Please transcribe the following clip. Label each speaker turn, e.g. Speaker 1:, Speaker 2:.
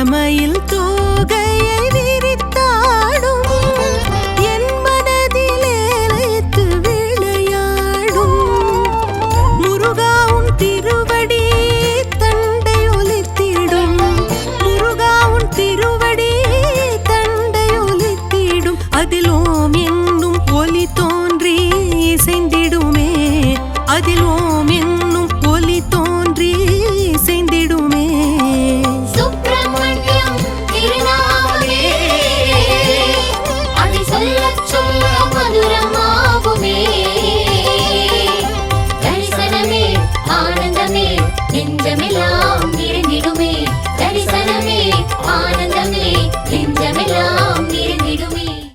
Speaker 1: செந்தமயில் தோகையை விரித்தாடும் என் மனதிலே லயித்து விளையாடும் முருகா உன் திருவடி தண்டை ஒலித்திடும் முருகா உன் திருவடி தண்டை ஒலித்திடும் அதில் ஓம் என்னும் ஒலி தோன்றி இசைந்திடுமே அதில் ஓம் என்னும் ஒலி தோன்றி இசைந்திடுமே
Speaker 2: சுப்பிரமணியம் திருநாமமே அதை சொல்லச் சொல்ல மதுரமாகுமே தரிசனமே ஆனந்தமே நெஞ்சமெல்லாம்